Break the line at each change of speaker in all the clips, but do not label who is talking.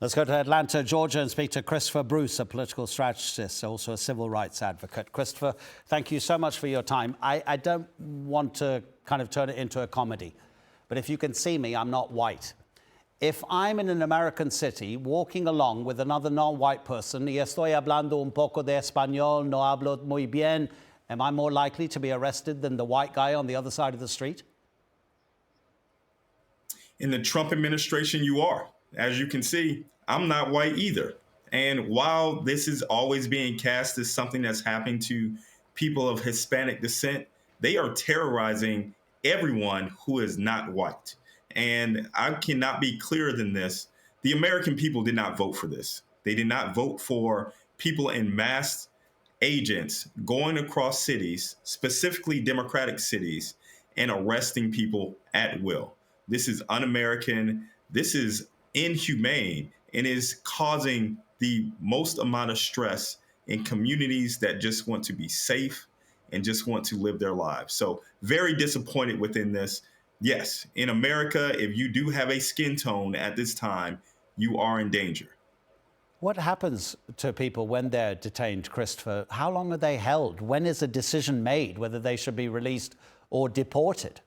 Let's go to Atlanta, Georgia, and speak to Christopher Bruce, a political strategist, also a civil rights advocate. Christopher, thank you so much for your time. I don't want to kind of turn it into a comedy, but if you can see me, I'm not white. If I'm in an American city walking along with another non-white person, y estoy hablando un poco de español, no hablo muy bien, am I more likely to be arrested than the white guy on the other side of the street?
In the Trump administration, you are. As you can see, I'm not white either. And while this is always being cast as something that's happening to people of Hispanic descent, they are terrorizing everyone who is not white. And I cannot be clearer than this. The American people did not vote for this. They did not vote for people in masked agents going across cities, specifically Democratic cities, and arresting people at will. This is un-American. This is inhumane and is causing the most amount of stress in communities that just want to be safe and just want to live their lives. So very disappointed within this. Yes, in America, if you do have a skin tone at this time, you are in danger.
What happens to people when they're detained, Christopher? How long are they held? When is a decision made whether they should be released or deported?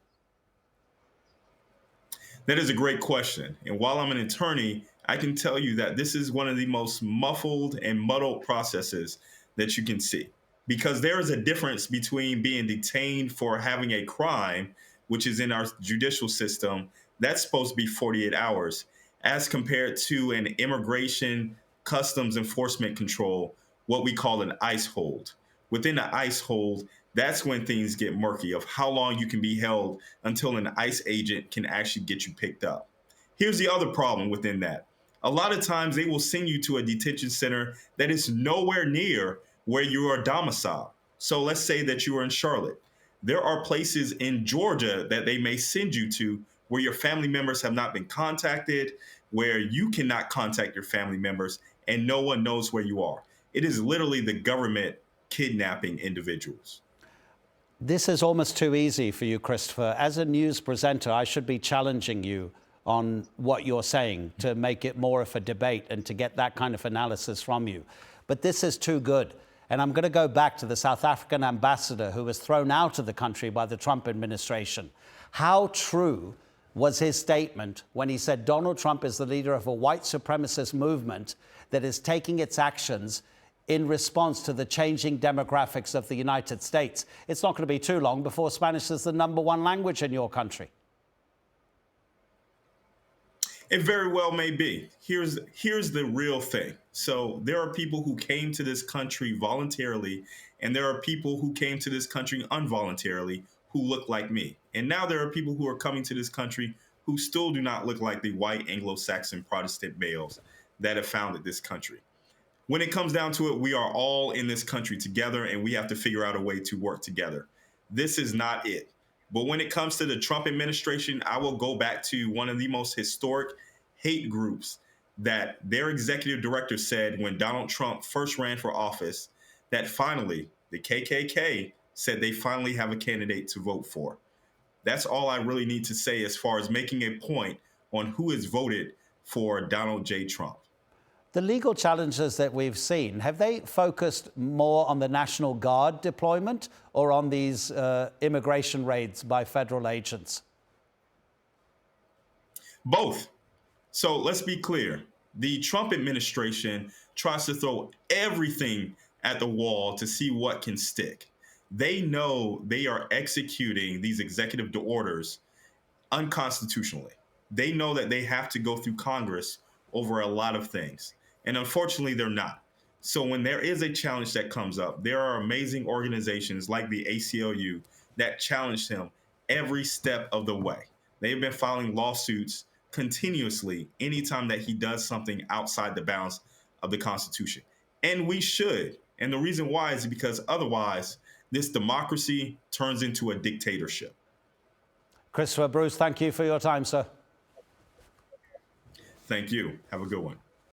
That is a great question. And while I'm an attorney, I can tell you that this is one of the most muffled and muddled processes that you can see. Because there is a difference between being detained for having a crime, which is in our judicial system, that's supposed to be 48 hours, as compared to an immigration customs enforcement control, what we call an ICE hold. Within the ICE hold, that's when things get murky of how long you can be held until an ICE agent can actually get you picked up. Here's the other problem within that. A lot of times they will send you to a detention center that is nowhere near where you are domiciled. So let's say that you are in Charlotte. There are places in Georgia that they may send you to where your family members have not been contacted, where you cannot contact your family members, and no one knows where you are. It is literally the government kidnapping individuals.
This is almost too easy for you, Christopher. As a news presenter, I should be challenging you on what you're saying to make it more of a debate and to get that kind of analysis from you. But this is too good. And I'm going to go back to the South African ambassador who was thrown out of the country by the Trump administration. How true was his statement when he said Donald Trump is the leader of a white supremacist movement that is taking its actions in response to the changing demographics of the United States? It's not going to be too long before Spanish is the #1 language in your country.
It very well may be. Here's the real thing. So there are people who came to this country voluntarily, and there are people who came to this country involuntarily who look like me. And now there are people who are coming to this country who still do not look like the white Anglo-Saxon Protestant males that have founded this country. When it comes down to it, we are all in this country together, and we have to figure out a way to work together. This is not it. But when it comes to the Trump administration, I will go back to one of the most historic hate groups that their executive director said when Donald Trump first ran for office, that finally the KKK said they finally have a candidate to vote for. That's all I really need to say as far as making a point on who has voted for Donald J. Trump.
The legal challenges that we've seen, have they focused more on the National Guard deployment or on these immigration raids by federal agents?
Both. So let's be clear. The Trump administration tries to throw everything at the wall to see what can stick. They know they are executing these executive orders unconstitutionally. They know that they have to go through Congress over a lot of things. And unfortunately, they're not. So when there is a challenge that comes up, there are amazing organizations like the ACLU that challenge him every step of the way. They've been filing lawsuits continuously anytime that he does something outside the bounds of the Constitution. And we should. And the reason why is because otherwise, this democracy turns into a dictatorship.
Christopher Bruce, thank you for your time, sir.
Thank you. Have a good one.